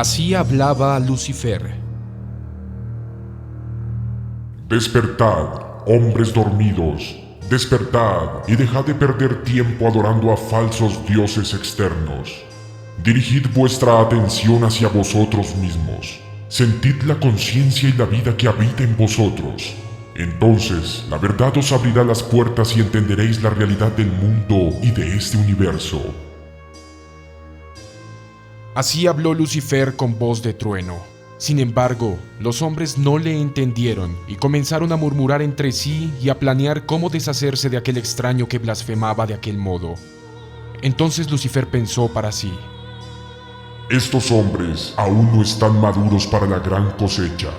Así hablaba Lucifer. Despertad, hombres dormidos, despertad y dejad de perder tiempo adorando a falsos dioses externos. Dirigid vuestra atención hacia vosotros mismos. Sentid la conciencia y la vida que habita en vosotros. Entonces, la verdad os abrirá las puertas y entenderéis la realidad del mundo y de este universo. Así habló Lucifer con voz de trueno. Sin embargo, los hombres no le entendieron y comenzaron a murmurar entre sí y a planear cómo deshacerse de aquel extraño que blasfemaba de aquel modo. Entonces Lucifer pensó para sí: Estos hombres aún no están maduros para la gran cosecha.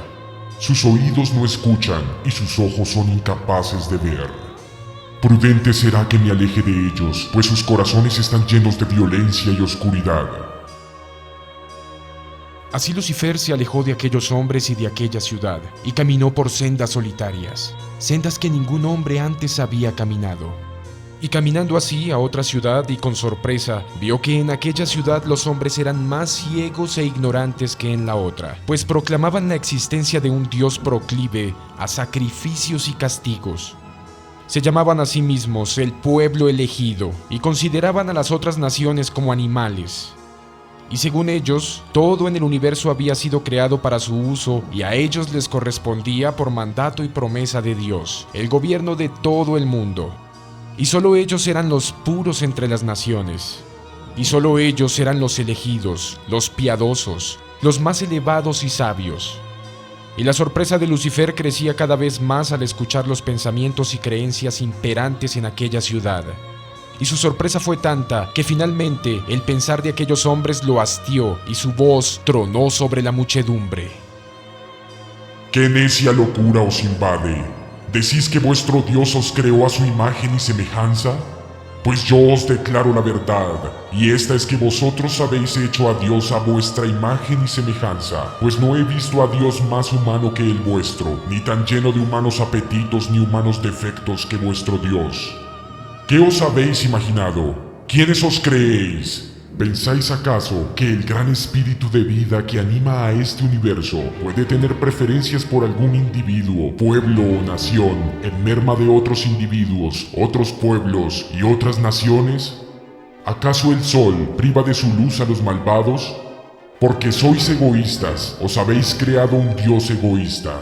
Sus oídos no escuchan y sus ojos son incapaces de ver. Prudente será que me aleje de ellos, pues sus corazones están llenos de violencia y oscuridad. Así Lucifer se alejó de aquellos hombres y de aquella ciudad, y caminó por sendas solitarias, sendas que ningún hombre antes había caminado. Y caminando así a otra ciudad y con sorpresa, vio que en aquella ciudad los hombres eran más ciegos e ignorantes que en la otra, pues proclamaban la existencia de un Dios proclive a sacrificios y castigos. Se llamaban a sí mismos el pueblo elegido y consideraban a las otras naciones como animales. Y según ellos, todo en el universo había sido creado para su uso y a ellos les correspondía por mandato y promesa de Dios, el gobierno de todo el mundo. Y solo ellos eran los puros entre las naciones. Y solo ellos eran los elegidos, los piadosos, los más elevados y sabios. Y la sorpresa de Lucifer crecía cada vez más al escuchar los pensamientos y creencias imperantes en aquella ciudad. Y su sorpresa fue tanta que finalmente el pensar de aquellos hombres lo hastió y su voz tronó sobre la muchedumbre. ¿Qué necia locura os invade? ¿Decís que vuestro Dios os creó a su imagen y semejanza? Pues yo os declaro la verdad, y esta es que vosotros habéis hecho a Dios a vuestra imagen y semejanza, pues no he visto a Dios más humano que el vuestro, ni tan lleno de humanos apetitos ni humanos defectos que vuestro Dios. ¿Qué os habéis imaginado? ¿Quiénes os creéis? ¿Pensáis acaso que el gran espíritu de vida que anima a este universo puede tener preferencias por algún individuo, pueblo o nación en merma de otros individuos, otros pueblos y otras naciones? ¿Acaso el sol priva de su luz a los malvados? Porque sois egoístas, os habéis creado un Dios egoísta.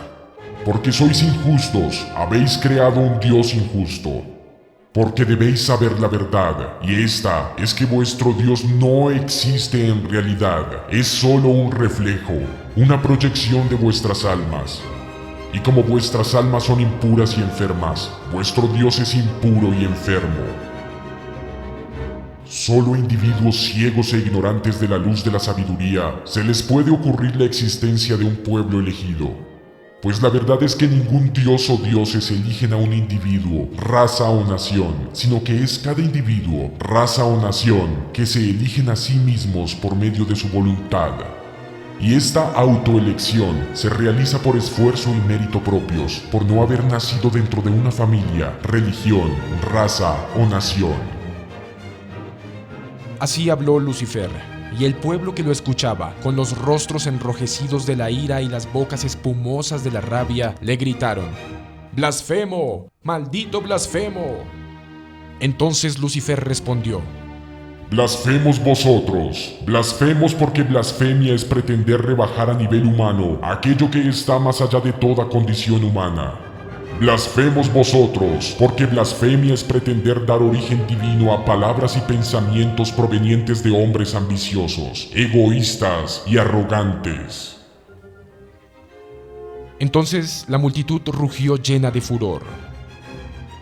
Porque sois injustos, habéis creado un Dios injusto. Porque debéis saber la verdad, y esta es que vuestro Dios no existe en realidad, es solo un reflejo, una proyección de vuestras almas. Y como vuestras almas son impuras y enfermas, vuestro Dios es impuro y enfermo. Solo a individuos ciegos e ignorantes de la luz de la sabiduría se les puede ocurrir la existencia de un pueblo elegido. Pues la verdad es que ningún dios o dioses eligen a un individuo, raza o nación, sino que es cada individuo, raza o nación que se eligen a sí mismos por medio de su voluntad. Y esta autoelección se realiza por esfuerzo y mérito propios, por no haber nacido dentro de una familia, religión, raza o nación. Así habló Lucifer. Y el pueblo que lo escuchaba, con los rostros enrojecidos de la ira y las bocas espumosas de la rabia, le gritaron: ¡Blasfemo! ¡Maldito blasfemo! Entonces Lucifer respondió: Blasfemos vosotros, blasfemos porque blasfemia es pretender rebajar a nivel humano aquello que está más allá de toda condición humana. Blasfemos vosotros, porque blasfemia es pretender dar origen divino a palabras y pensamientos provenientes de hombres ambiciosos, egoístas y arrogantes. Entonces la multitud rugió llena de furor: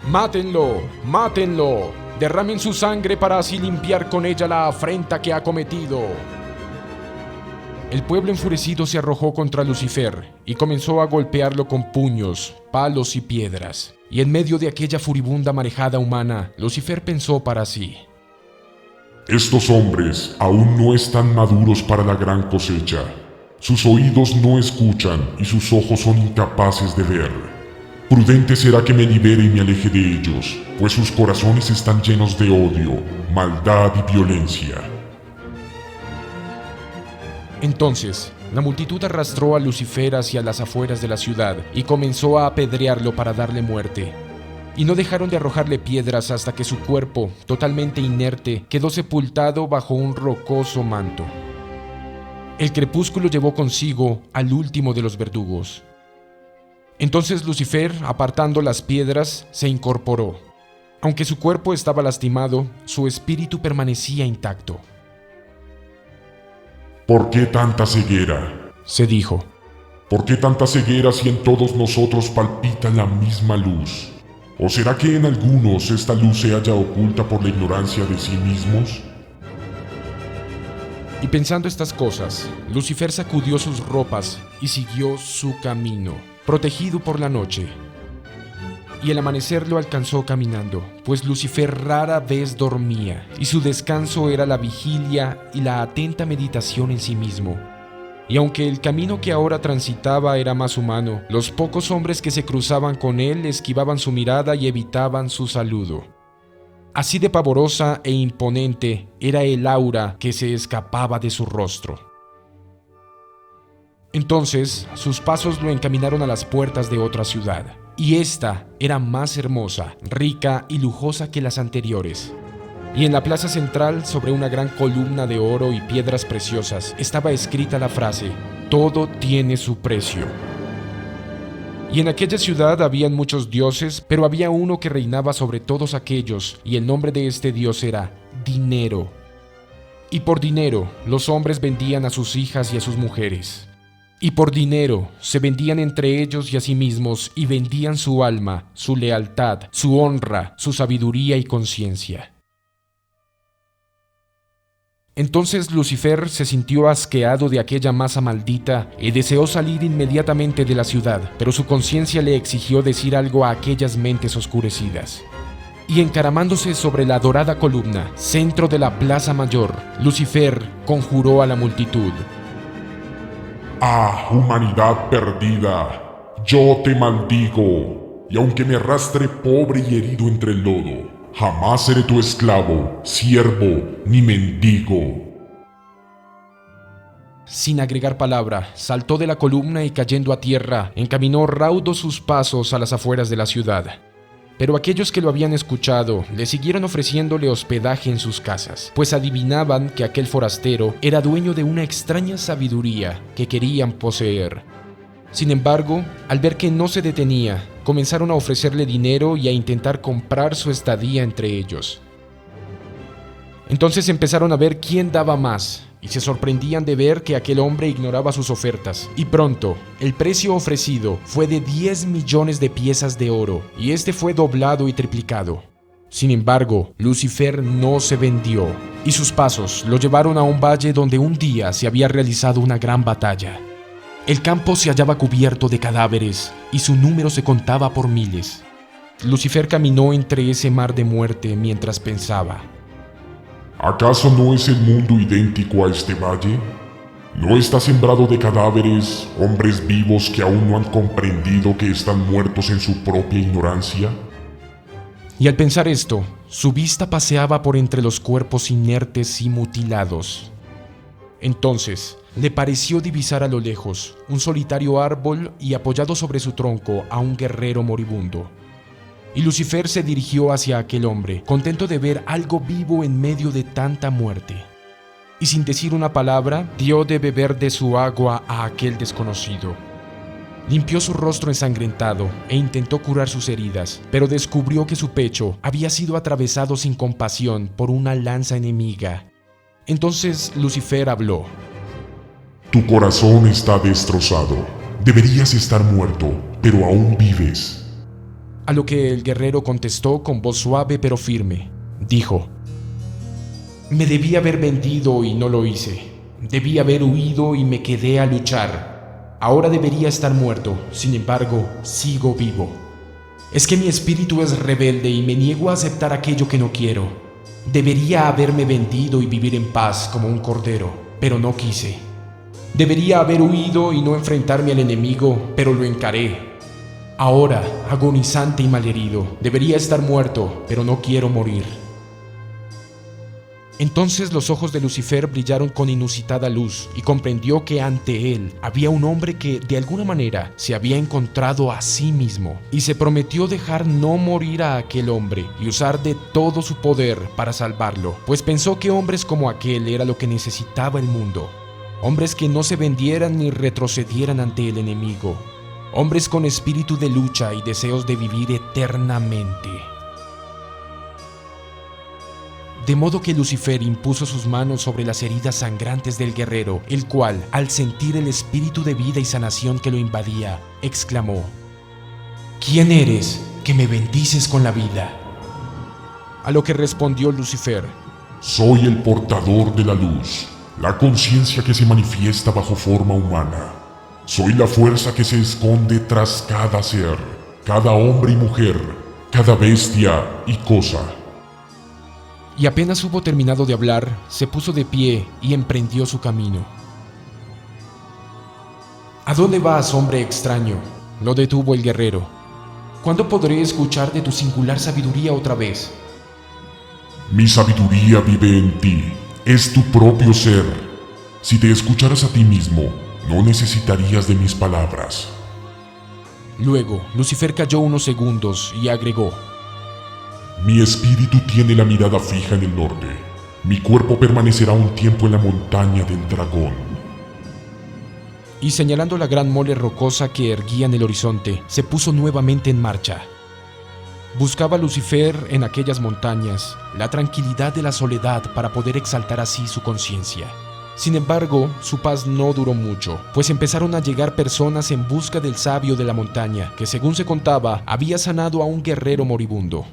¡Mátenlo! ¡Mátenlo! ¡Derramen su sangre para así limpiar con ella la afrenta que ha cometido! El pueblo enfurecido se arrojó contra Lucifer y comenzó a golpearlo con puños, palos y piedras. Y en medio de aquella furibunda marejada humana, Lucifer pensó para sí: Estos hombres aún no están maduros para la gran cosecha. Sus oídos no escuchan y sus ojos son incapaces de ver. Prudente será que me libere y me aleje de ellos, pues sus corazones están llenos de odio, maldad y violencia. Entonces, la multitud arrastró a Lucifer hacia las afueras de la ciudad y comenzó a apedrearlo para darle muerte. Y no dejaron de arrojarle piedras hasta que su cuerpo, totalmente inerte, quedó sepultado bajo un rocoso manto. El crepúsculo llevó consigo al último de los verdugos. Entonces Lucifer, apartando las piedras, se incorporó. Aunque su cuerpo estaba lastimado, su espíritu permanecía intacto. ¿Por qué tanta ceguera?, se dijo. ¿Por qué tanta ceguera si en todos nosotros palpita la misma luz? ¿O será que en algunos esta luz se halla oculta por la ignorancia de sí mismos? Y pensando estas cosas, Lucifer sacudió sus ropas y siguió su camino, protegido por la noche. Y el amanecer lo alcanzó caminando, pues Lucifer rara vez dormía, y su descanso era la vigilia y la atenta meditación en sí mismo. Y aunque el camino que ahora transitaba era más humano, los pocos hombres que se cruzaban con él esquivaban su mirada y evitaban su saludo. Así de pavorosa e imponente era el aura que se escapaba de su rostro. Entonces, sus pasos lo encaminaron a las puertas de otra ciudad, y esta era más hermosa, rica y lujosa que las anteriores. Y en la plaza central, sobre una gran columna de oro y piedras preciosas, estaba escrita la frase: «Todo tiene su precio». Y en aquella ciudad habían muchos dioses, pero había uno que reinaba sobre todos aquellos, y el nombre de este dios era Dinero. Y por dinero los hombres vendían a sus hijas y a sus mujeres. Y por dinero se vendían entre ellos y a sí mismos, y vendían su alma, su lealtad, su honra, su sabiduría y conciencia. Entonces Lucifer se sintió asqueado de aquella masa maldita y deseó salir inmediatamente de la ciudad, pero su conciencia le exigió decir algo a aquellas mentes oscurecidas. Y encaramándose sobre la dorada columna, centro de la plaza mayor, Lucifer conjuró a la multitud: ¡Ah, humanidad perdida! Yo te maldigo, y aunque me arrastre pobre y herido entre el lodo, jamás seré tu esclavo, siervo ni mendigo. Sin agregar palabra, saltó de la columna y cayendo a tierra, encaminó raudos sus pasos a las afueras de la ciudad. Pero aquellos que lo habían escuchado le siguieron ofreciéndole hospedaje en sus casas, pues adivinaban que aquel forastero era dueño de una extraña sabiduría que querían poseer. Sin embargo, al ver que no se detenía, comenzaron a ofrecerle dinero y a intentar comprar su estadía entre ellos. Entonces empezaron a ver quién daba más, y se sorprendían de ver que aquel hombre ignoraba sus ofertas. Y pronto, el precio ofrecido fue de 10 millones de piezas de oro, y este fue doblado y triplicado. Sin embargo, Lucifer no se vendió, y sus pasos lo llevaron a un valle donde un día se había realizado una gran batalla. El campo se hallaba cubierto de cadáveres, y su número se contaba por miles. Lucifer caminó entre ese mar de muerte mientras pensaba: ¿acaso no es el mundo idéntico a este valle? ¿No está sembrado de cadáveres, hombres vivos que aún no han comprendido que están muertos en su propia ignorancia? Y al pensar esto, su vista paseaba por entre los cuerpos inertes y mutilados. Entonces, le pareció divisar a lo lejos un solitario árbol y apoyado sobre su tronco a un guerrero moribundo. Y Lucifer se dirigió hacia aquel hombre, contento de ver algo vivo en medio de tanta muerte. Y sin decir una palabra, dio de beber de su agua a aquel desconocido. Limpió su rostro ensangrentado e intentó curar sus heridas, pero descubrió que su pecho había sido atravesado sin compasión por una lanza enemiga. Entonces Lucifer habló: Tu corazón está destrozado. Deberías estar muerto, pero aún vives. A lo que el guerrero contestó con voz suave pero firme. Dijo: me debí haber vendido y no lo hice. Debí haber huido y me quedé a luchar. Ahora debería estar muerto, sin embargo, sigo vivo. Es que mi espíritu es rebelde y me niego a aceptar aquello que no quiero. Debería haberme vendido y vivir en paz como un cordero, pero no quise. Debería haber huido y no enfrentarme al enemigo, pero lo encaré. Ahora, agonizante y malherido, debería estar muerto, pero no quiero morir. Entonces los ojos de Lucifer brillaron con inusitada luz y comprendió que ante él había un hombre que de alguna manera se había encontrado a sí mismo y se prometió dejar no morir a aquel hombre y usar de todo su poder para salvarlo, pues pensó que hombres como aquel era lo que necesitaba el mundo. Hombres que no se vendieran ni retrocedieran ante el enemigo. Hombres con espíritu de lucha y deseos de vivir eternamente. De modo que Lucifer impuso sus manos sobre las heridas sangrantes del guerrero, el cual, al sentir el espíritu de vida y sanación que lo invadía, exclamó: ¿Quién eres que me bendices con la vida? A lo que respondió Lucifer: Soy el portador de la luz, la conciencia que se manifiesta bajo forma humana. Soy la fuerza que se esconde tras cada ser, cada hombre y mujer, cada bestia y cosa. Y apenas hubo terminado de hablar, se puso de pie y emprendió su camino. ¿A dónde vas, hombre extraño?, lo detuvo el guerrero. ¿Cuándo podré escuchar de tu singular sabiduría otra vez? Mi sabiduría vive en ti, es tu propio ser. Si te escucharas a ti mismo, no necesitarías de mis palabras. Luego, Lucifer calló unos segundos y agregó: Mi espíritu tiene la mirada fija en el norte. Mi cuerpo permanecerá un tiempo en la montaña del dragón. Y señalando la gran mole rocosa que erguía en el horizonte, se puso nuevamente en marcha. Buscaba Lucifer en aquellas montañas la tranquilidad de la soledad para poder exaltar así su conciencia. Sin embargo, su paz no duró mucho, pues empezaron a llegar personas en busca del sabio de la montaña, que según se contaba, había sanado a un guerrero moribundo.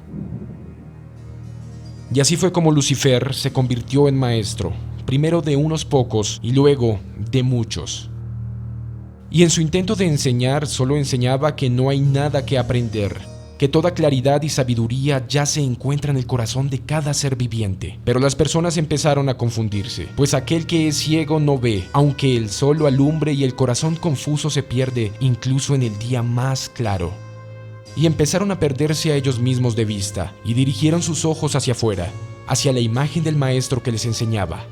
Y así fue como Lucifer se convirtió en maestro, primero de unos pocos y luego de muchos. Y en su intento de enseñar solo enseñaba que no hay nada que aprender, que toda claridad y sabiduría ya se encuentra en el corazón de cada ser viviente. Pero las personas empezaron a confundirse, pues aquel que es ciego no ve, aunque el sol lo alumbre, y el corazón confuso se pierde incluso en el día más claro. Y empezaron a perderse a ellos mismos de vista, y dirigieron sus ojos hacia afuera, hacia la imagen del maestro que les enseñaba.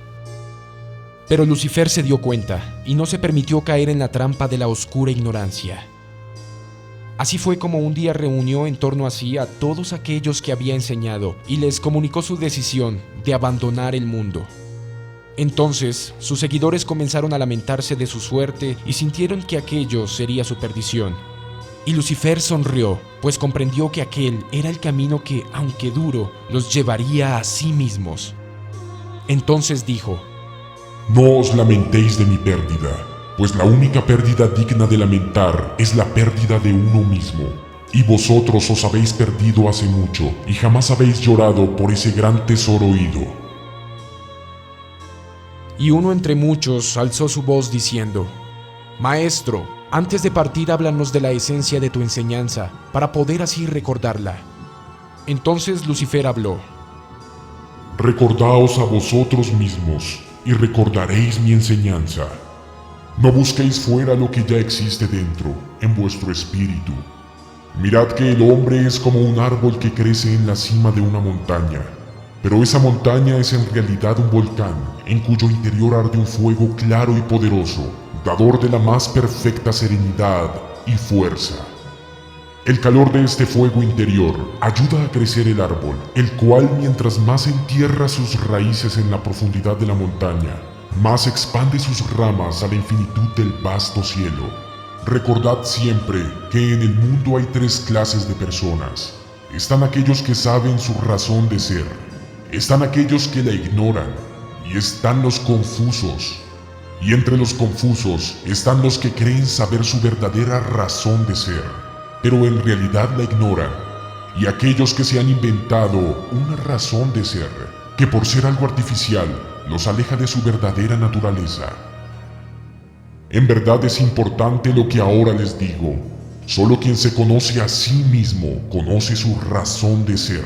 Pero Lucifer se dio cuenta, y no se permitió caer en la trampa de la oscura ignorancia. Así fue como un día reunió en torno a sí a todos aquellos que había enseñado, y les comunicó su decisión de abandonar el mundo. Entonces, sus seguidores comenzaron a lamentarse de su suerte y sintieron que aquello sería su perdición. Y Lucifer sonrió, pues comprendió que aquel era el camino que, aunque duro, los llevaría a sí mismos. Entonces dijo: No os lamentéis de mi pérdida, pues la única pérdida digna de lamentar es la pérdida de uno mismo. Y vosotros os habéis perdido hace mucho, y jamás habéis llorado por ese gran tesoro ido. Y uno entre muchos alzó su voz diciendo: Maestro, antes de partir háblanos de la esencia de tu enseñanza, para poder así recordarla. Entonces Lucifer habló: Recordaos a vosotros mismos, y recordaréis mi enseñanza. No busquéis fuera lo que ya existe dentro, en vuestro espíritu. Mirad que el hombre es como un árbol que crece en la cima de una montaña, pero esa montaña es en realidad un volcán, en cuyo interior arde un fuego claro y poderoso, dador de la más perfecta serenidad y fuerza. El calor de este fuego interior ayuda a crecer el árbol, el cual mientras más entierra sus raíces en la profundidad de la montaña, más expande sus ramas a la infinitud del vasto cielo. Recordad siempre que en el mundo hay tres clases de personas. Están aquellos que saben su razón de ser, están aquellos que la ignoran, y están los confusos. Y entre los confusos están los que creen saber su verdadera razón de ser, pero en realidad la ignoran, y aquellos que se han inventado una razón de ser, que por ser algo artificial, los aleja de su verdadera naturaleza. En verdad es importante lo que ahora les digo. Solo quien se conoce a sí mismo conoce su razón de ser,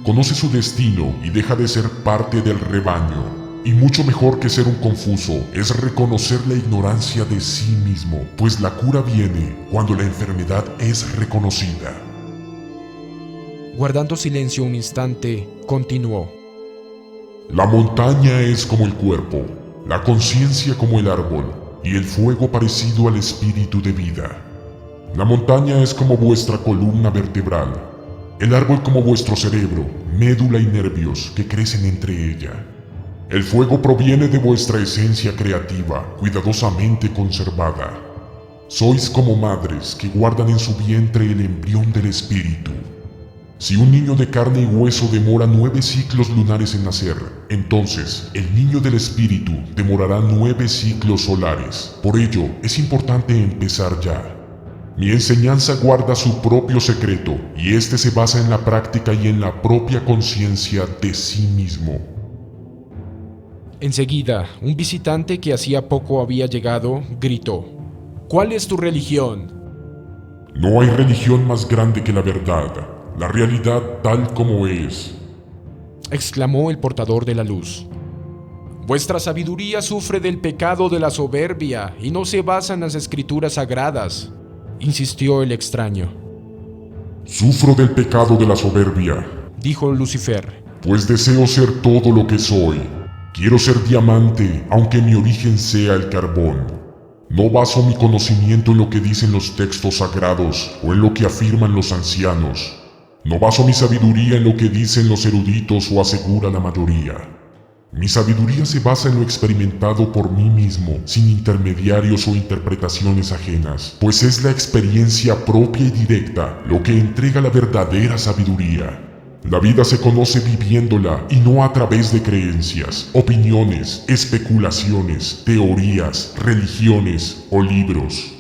conoce su destino y deja de ser parte del rebaño. Y mucho mejor que ser un confuso es reconocer la ignorancia de sí mismo, pues la cura viene cuando la enfermedad es reconocida. Guardando silencio un instante, continuó: La montaña es como el cuerpo, la conciencia como el árbol, y el fuego parecido al espíritu de vida. La montaña es como vuestra columna vertebral, el árbol como vuestro cerebro, médula y nervios que crecen entre ella. El fuego proviene de vuestra esencia creativa, cuidadosamente conservada. Sois como madres que guardan en su vientre el embrión del espíritu. Si un niño de carne y hueso demora 9 ciclos lunares en nacer, entonces el niño del espíritu demorará 9 ciclos solares. Por ello, es importante empezar ya. Mi enseñanza guarda su propio secreto, y este se basa en la práctica y en la propia conciencia de sí mismo. Enseguida, un visitante que hacía poco había llegado gritó: ¿Cuál es tu religión? No hay religión más grande que la verdad, la realidad tal como es, exclamó el portador de la luz. Vuestra sabiduría sufre del pecado de la soberbia y no se basa en las escrituras sagradas, insistió el extraño. Sufro del pecado de la soberbia, dijo Lucifer, pues deseo ser todo lo que soy. Quiero ser diamante, aunque mi origen sea el carbón. No baso mi conocimiento en lo que dicen los textos sagrados o en lo que afirman los ancianos. No baso mi sabiduría en lo que dicen los eruditos o asegura la mayoría. Mi sabiduría se basa en lo experimentado por mí mismo, sin intermediarios o interpretaciones ajenas, pues es la experiencia propia y directa lo que entrega la verdadera sabiduría. La vida se conoce viviéndola y no a través de creencias, opiniones, especulaciones, teorías, religiones o libros.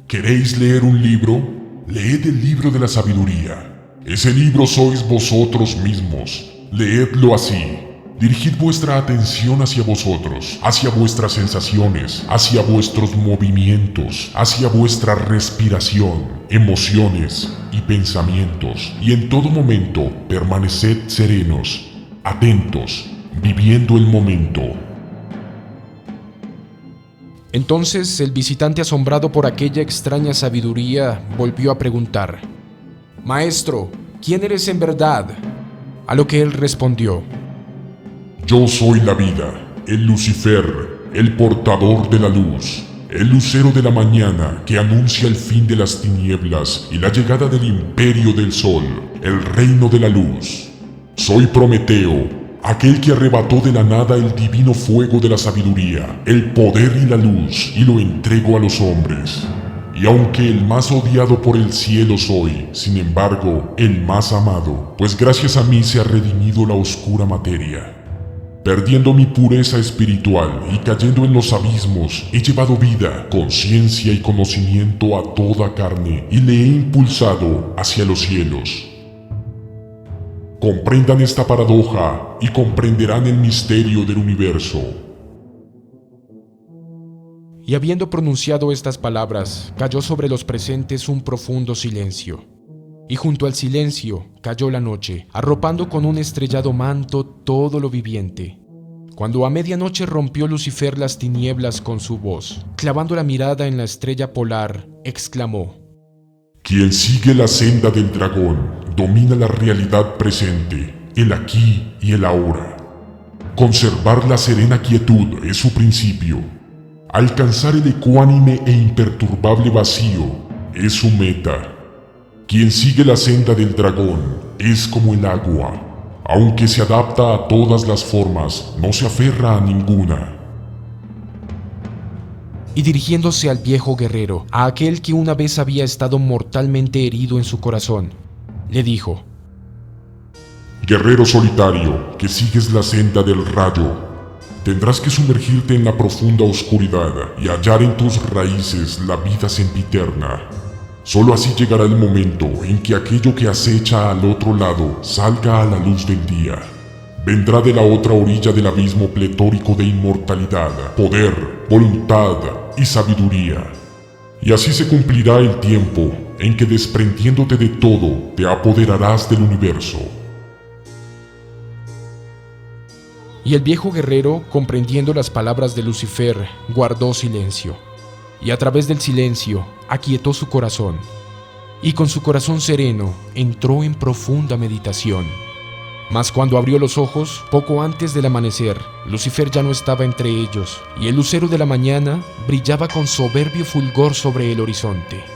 ¿Queréis leer un libro? Leed el libro de la sabiduría. Ese libro sois vosotros mismos. Leedlo así. Dirigid vuestra atención hacia vosotros, hacia vuestras sensaciones, hacia vuestros movimientos, hacia vuestra respiración, emociones y pensamientos, y en todo momento permaneced serenos, atentos, viviendo el momento. Entonces el visitante, asombrado por aquella extraña sabiduría, volvió a preguntar: Maestro, ¿quién eres en verdad? A lo que él respondió: Yo soy la vida, el Lucifer, el portador de la luz, el lucero de la mañana que anuncia el fin de las tinieblas y la llegada del imperio del sol, el reino de la luz. Soy Prometeo, aquel que arrebató de la nada el divino fuego de la sabiduría, el poder y la luz, y lo entrego a los hombres. Y aunque el más odiado por el cielo soy, sin embargo, el más amado, pues gracias a mí se ha redimido la oscura materia. Perdiendo mi pureza espiritual y cayendo en los abismos, he llevado vida, conciencia y conocimiento a toda carne y le he impulsado hacia los cielos. Comprendan esta paradoja y comprenderán el misterio del universo. Y habiendo pronunciado estas palabras, cayó sobre los presentes un profundo silencio. Y junto al silencio cayó la noche, arropando con un estrellado manto todo lo viviente. Cuando a medianoche rompió Lucifer las tinieblas con su voz, clavando la mirada en la estrella polar, exclamó: Quien sigue la senda del dragón domina la realidad presente, el aquí y el ahora. Conservar la serena quietud es su principio. Alcanzar el ecuánime e imperturbable vacío es su meta. Quien sigue la senda del dragón es como el agua. Aunque se adapta a todas las formas, no se aferra a ninguna. Y dirigiéndose al viejo guerrero, a aquel que una vez había estado mortalmente herido en su corazón, le dijo: Guerrero solitario, que sigues la senda del rayo, tendrás que sumergirte en la profunda oscuridad y hallar en tus raíces la vida sempiterna. Solo así llegará el momento en que aquello que acecha al otro lado salga a la luz del día. Vendrá de la otra orilla del abismo pletórico de inmortalidad, poder, voluntad y sabiduría. Y así se cumplirá el tiempo en que, desprendiéndote de todo, te apoderarás del universo. Y el viejo guerrero, comprendiendo las palabras de Lucifer, guardó silencio. Y a través del silencio, aquietó su corazón. Y con su corazón sereno, entró en profunda meditación. Mas cuando abrió los ojos, poco antes del amanecer, Lucifer ya no estaba entre ellos, y el lucero de la mañana brillaba con soberbio fulgor sobre el horizonte.